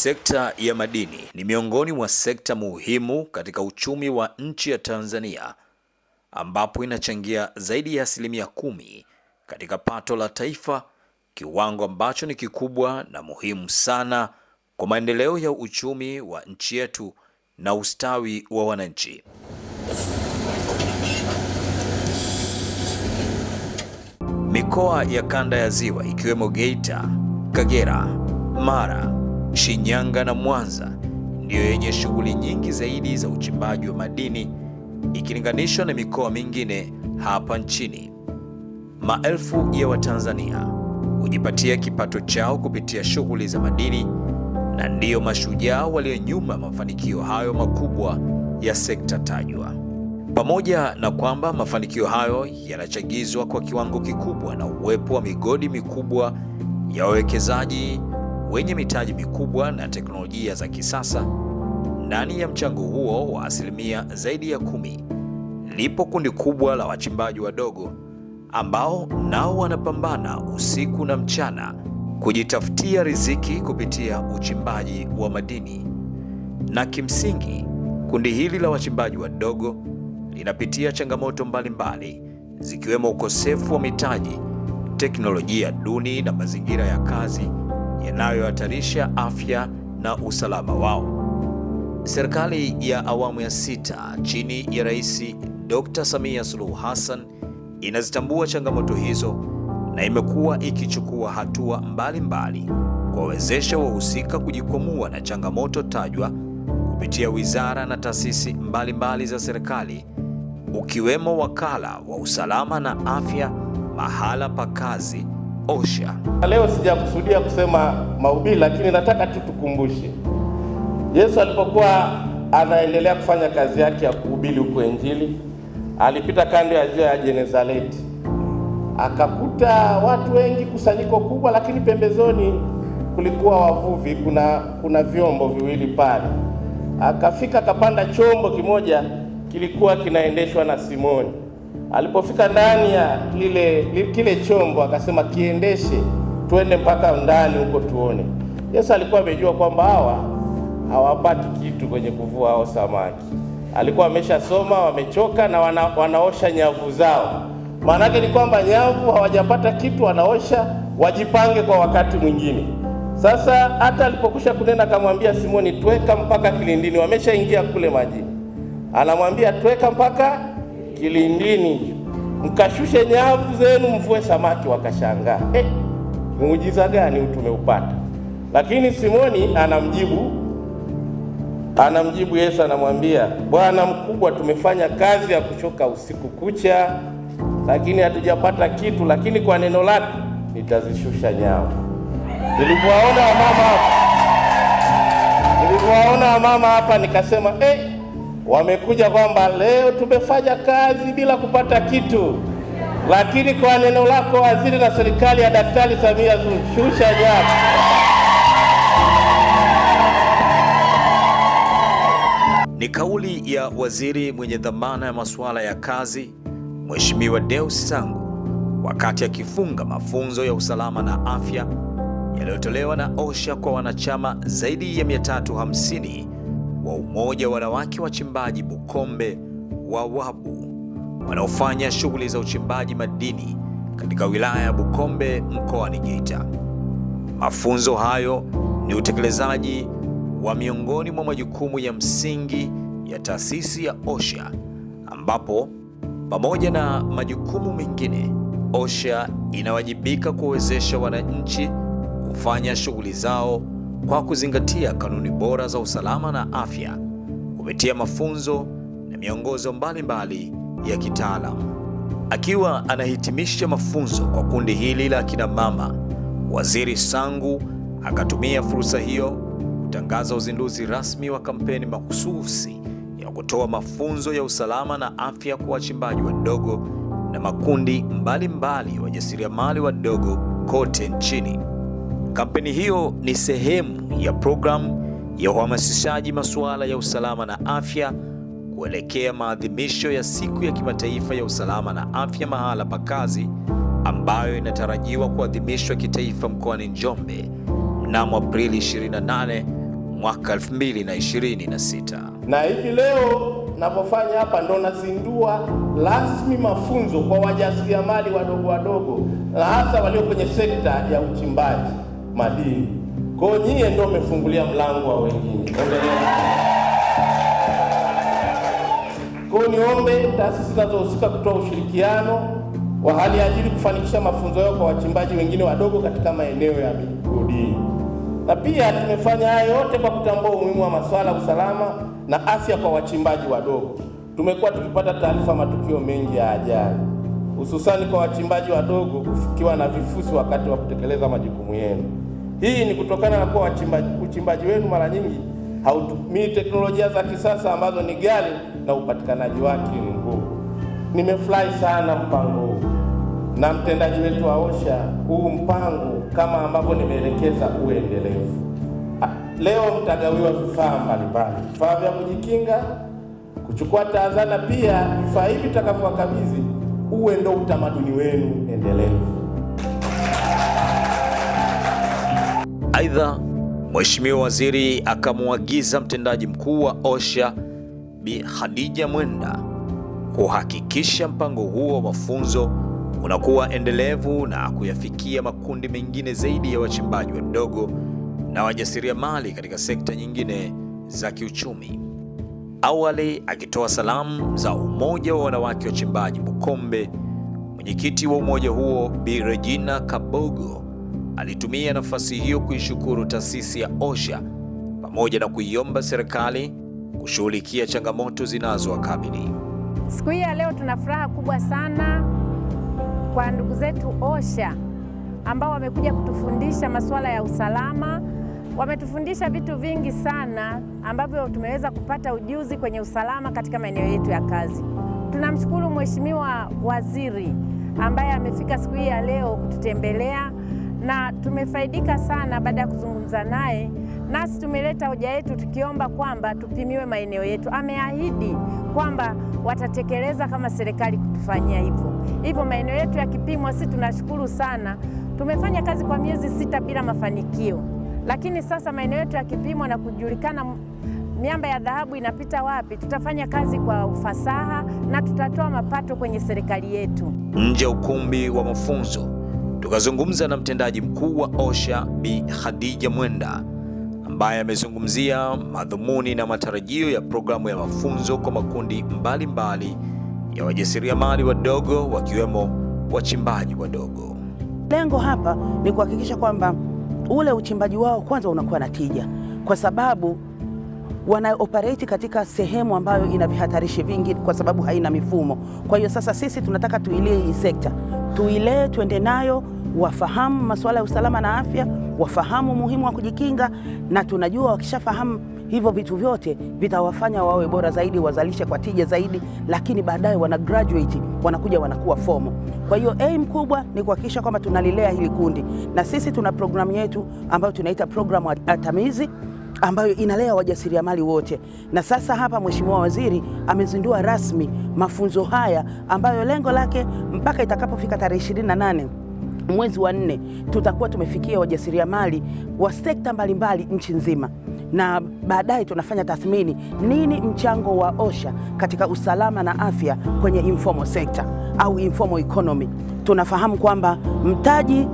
Sekta ya madini ni miongoni mwa sekta muhimu katika uchumi wa nchi ya Tanzania, ambapo inachangia zaidi ya 10% katika pato la taifa, kiwango ambacho ni kikubwa na muhimu sana kwa maendeleo ya uchumi wa nchi yetu na ustawi wa wananchi. Mikoa ya kanda ya Ziwa ikiwemo Geita, Kagera, Mara, Shinyanga na Mwanza ndiyo yenye shughuli nyingi zaidi za uchimbaji wa madini ikilinganishwa na mikoa mingine hapa nchini. Maelfu ya Watanzania hujipatia kipato chao kupitia shughuli za madini na ndiyo mashujaa walio nyuma mafanikio hayo makubwa ya sekta tajwa. Pamoja na kwamba mafanikio hayo yanachagizwa kwa kiwango kikubwa na uwepo wa migodi mikubwa ya wawekezaji wenye mitaji mikubwa na teknolojia za kisasa, ndani ya mchango huo wa asilimia zaidi ya 10 lipo kundi kubwa la wachimbaji wadogo ambao nao wanapambana usiku na mchana kujitafutia riziki kupitia uchimbaji wa madini. Na kimsingi kundi hili la wachimbaji wadogo linapitia changamoto mbalimbali zikiwemo ukosefu wa mitaji, teknolojia duni na mazingira ya kazi yanayohatarisha afya na usalama wao. Serikali ya awamu ya 6 chini ya Rais Dr. Samia Suluhu Hassan inazitambua changamoto hizo na imekuwa ikichukua hatua mbalimbali kuwawezesha wahusika kujikwamua na changamoto tajwa kupitia wizara na taasisi mbalimbali za serikali, ukiwemo Wakala wa Usalama na Afya Mahala pa Kazi OSHA. Leo sijakusudia kusema mahubiri, lakini nataka tu tukumbushe Yesu alipokuwa anaendelea kufanya kazi yake ya kuhubiri huko Injili, alipita kando ya ziwa ya Genezareti, akakuta watu wengi, kusanyiko kubwa, lakini pembezoni kulikuwa wavuvi, kuna vyombo viwili pale. Akafika akapanda chombo kimoja, kilikuwa kinaendeshwa na Simoni. Alipofika ndani ya kile chombo akasema, kiendeshe tuende mpaka ndani huko tuone. Yesu alikuwa amejua kwamba hawa hawapati kitu kwenye kuvua hao samaki. Alikuwa ameshasoma, wamechoka na wanaosha nyavu zao. Maana yake ni kwamba nyavu hawajapata kitu, wanaosha wajipange kwa wakati mwingine. Sasa hata alipokusha kunena akamwambia Simoni, tweka mpaka kilindini. Wameshaingia kule majini. Anamwambia tweka mpaka kilindini, mkashushe nyavu zenu mvue samaki. Wakashangaa, muujiza gani huu tumeupata? Lakini Simoni anamjibu Yesu, anamwambia, Bwana mkubwa, tumefanya kazi ya kuchoka usiku kucha, lakini hatujapata kitu, lakini kwa neno lako nitazishusha nyavu. Nilipowaona mama hapa nikasema, wamekuja kwamba leo tumefanya kazi bila kupata kitu, lakini kwa neno lako waziri na serikali ya Daktari Samia Suluhu, shusha nyavu. Ni kauli ya waziri mwenye dhamana ya masuala ya kazi, Mheshimiwa Deus Sangu, wakati akifunga mafunzo ya usalama na afya yaliyotolewa na OSHA kwa wanachama zaidi ya 350 wa Umoja wa Wanawake Wachimbaji Bukombe wa Wabu wanaofanya shughuli za uchimbaji madini katika wilaya ya Bukombe mkoani Geita. Mafunzo hayo ni utekelezaji wa miongoni mwa majukumu ya msingi ya taasisi ya OSHA, ambapo pamoja na majukumu mengine, OSHA inawajibika kuwezesha wananchi kufanya shughuli zao kwa kuzingatia kanuni bora za usalama na afya kupitia mafunzo na miongozo mbalimbali ya kitaalamu. Akiwa anahitimisha mafunzo kwa kundi hili la kina mama, Waziri Sangu akatumia fursa hiyo kutangaza uzinduzi rasmi wa kampeni mahususi ya kutoa mafunzo ya usalama na afya kwa wachimbaji wadogo na makundi mbalimbali ya wajasiriamali wadogo kote nchini. Kampeni hiyo ni sehemu ya programu ya uhamasishaji masuala ya usalama na afya kuelekea maadhimisho ya siku ya kimataifa ya usalama na afya mahala pa kazi, ambayo inatarajiwa kuadhimishwa kitaifa mkoani Njombe mnamo Aprili 28 mwaka 2026. Na hivi leo napofanya hapa ndo nazindua rasmi mafunzo kwa wajasiriamali wadogo wadogo na hasa walio kwenye sekta ya uchimbaji madini. Kwa hiyo nyie ndio mmefungulia mlango wa wengine. Kwa hiyo niombe taasisi zinazohusika kutoa ushirikiano wa hali ya juu kufanikisha mafunzo yao kwa wachimbaji wengine wadogo katika maeneo ya migodini. Na pia tumefanya haya yote kwa kutambua umuhimu wa masuala ya usalama na afya kwa wachimbaji wadogo. Tumekuwa tukipata taarifa matukio mengi ya ajali, hususani kwa wachimbaji wadogo kufikiwa na vifusi wakati wa kutekeleza majukumu yenu. Hii ni kutokana na kuwa uchimbaji wenu mara nyingi hautumii teknolojia za kisasa ambazo ni ghali na upatikanaji wake ni mgumu. Nimefurahi sana mpango huu na mtendaji wetu wa OSHA, huu mpango kama ambavyo nimeelekeza uwe endelevu. Leo mtagawiwa vifaa mbalimbali, vifaa vya kujikinga, kuchukua tahadhari, na pia vifaa hivi tutakavyowakabidhi uwe ndo utamaduni wenu endelevu. Aidha, Mheshimiwa Waziri akamwagiza mtendaji mkuu wa OSHA Bi Khadija Mwenda kuhakikisha mpango huo wa mafunzo unakuwa endelevu na kuyafikia makundi mengine zaidi ya wachimbaji wadogo na wajasiriamali katika sekta nyingine za kiuchumi. Awali akitoa salamu za Umoja wa Wanawake Wachimbaji Bukombe, mwenyekiti wa umoja huo Bi Regina Kabogo alitumia nafasi hiyo kuishukuru taasisi ya OSHA pamoja na kuiomba serikali kushughulikia changamoto zinazowakabili. Siku hii ya leo tuna furaha kubwa sana kwa ndugu zetu OSHA ambao wamekuja kutufundisha masuala ya usalama. Wametufundisha vitu vingi sana ambavyo tumeweza kupata ujuzi kwenye usalama katika maeneo yetu ya kazi. Tunamshukuru Mheshimiwa Waziri ambaye amefika siku hii ya leo kututembelea na tumefaidika sana baada ya kuzungumza naye. Nasi tumeleta hoja yetu tukiomba kwamba tupimiwe maeneo yetu. Ameahidi kwamba watatekeleza kama serikali kutufanyia hivyo. Hivyo maeneo yetu yakipimwa, sisi tunashukuru sana. Tumefanya kazi kwa miezi 6 bila mafanikio. Lakini sasa maeneo yetu yakipimwa na kujulikana miamba ya dhahabu inapita wapi, tutafanya kazi kwa ufasaha na tutatoa mapato kwenye serikali yetu. Nje ukumbi wa mafunzo tukazungumza na mtendaji mkuu wa OSHA Bi Khadija Mwenda ambaye amezungumzia madhumuni na matarajio ya programu ya mafunzo kwa makundi mbalimbali ya wajasiriamali wadogo wakiwemo wachimbaji wadogo. Lengo hapa ni kuhakikisha kwamba ule uchimbaji wao kwanza unakuwa na tija, kwa sababu wana operate katika sehemu ambayo ina vihatarishi vingi kwa sababu haina mifumo. Kwa hiyo sasa sisi tunataka tuilee hii sekta, tuilee, tuende nayo, wafahamu masuala ya usalama na afya, wafahamu umuhimu wa kujikinga, na tunajua wakishafahamu hivyo vitu vyote vitawafanya wawe bora zaidi, wazalishe kwa tija zaidi, lakini baadaye wana graduate, wanakuja wanakuwa fomo. Kwa hiyo aim kubwa ni kuhakikisha kwamba tunalilea hili kundi, na sisi tuna programu yetu ambayo tunaita programu ya Tamizi ambayo inalea wajasiriamali wote. Na sasa hapa Mheshimiwa Waziri amezindua rasmi mafunzo haya ambayo lengo lake mpaka itakapofika tarehe 28 mwezi wa 4 tutakuwa tumefikia wajasiriamali wa sekta mbalimbali nchi nzima, na baadaye tunafanya tathmini nini mchango wa OSHA katika usalama na afya kwenye informal sector au informal economy. Tunafahamu kwamba mtaji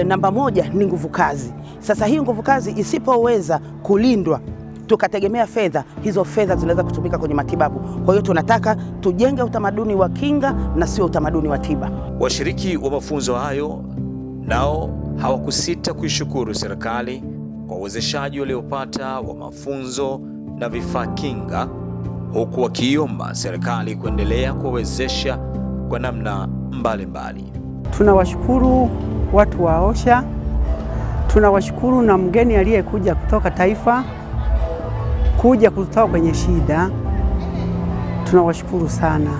namba 1 ni nguvu kazi. Sasa hii nguvu kazi isipoweza kulindwa tukategemea fedha, hizo fedha zinaweza kutumika kwenye matibabu. Kwa hiyo tunataka tujenge utamaduni wa kinga na sio utamaduni wa tiba. Washiriki wa mafunzo hayo nao hawakusita kuishukuru serikali kwa uwezeshaji waliopata wa mafunzo na vifaa kinga, huku wakiomba serikali kuendelea kuwawezesha kwa namna mbalimbali. Tunawashukuru watu wa OSHA, tunawashukuru na mgeni aliyekuja kutoka taifa kuja kutoka kwenye shida. Tunawashukuru sana.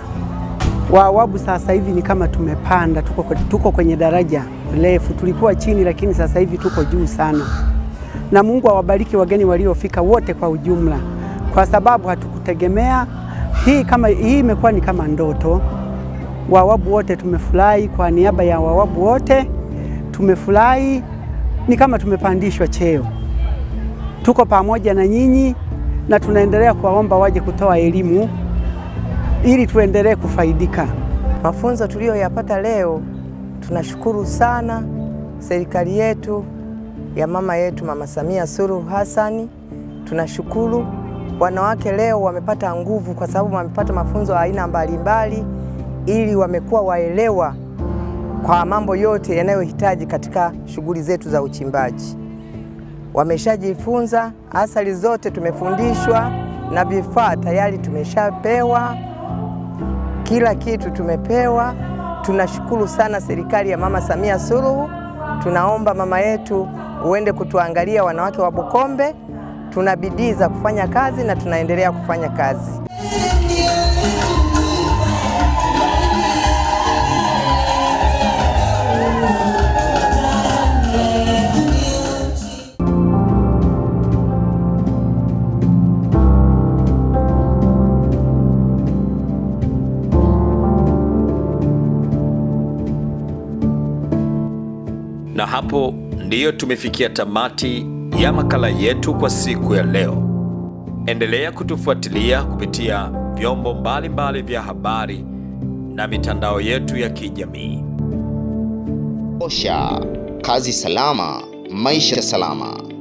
Wawabu sasa hivi ni kama tumepanda, tuko kwenye daraja refu. Tulikuwa chini lakini sasa hivi tuko juu sana. Na Mungu awabariki wageni waliofika wote kwa ujumla, kwa sababu hatukutegemea hii imekuwa ni kama ndoto. Wawabu wote tumefurahi, kwa niaba ya wawabu wote tumefurahi, ni kama tumepandishwa cheo. tuko pamoja na nyinyi na tunaendelea kuwaomba waje kutoa elimu ili tuendelee kufaidika. Mafunzo tuliyoyapata leo, tunashukuru sana serikali yetu ya mama yetu Mama Samia Suluhu Hassan. Tunashukuru wanawake leo wamepata nguvu kwa sababu wamepata mafunzo ya aina mbalimbali, ili wamekuwa waelewa kwa mambo yote yanayohitaji katika shughuli zetu za uchimbaji. Wameshajifunza, asali zote tumefundishwa na vifaa tayari tumeshapewa, kila kitu tumepewa. Tunashukuru sana serikali ya Mama Samia Suluhu. Tunaomba mama yetu uende kutuangalia wanawake wa Bukombe. Tuna bidii za kufanya kazi na tunaendelea kufanya kazi. Na hapo ndiyo tumefikia tamati ya makala yetu kwa siku ya leo. Endelea kutufuatilia kupitia vyombo mbalimbali vya habari na mitandao yetu ya kijamii. OSHA, kazi salama, maisha salama.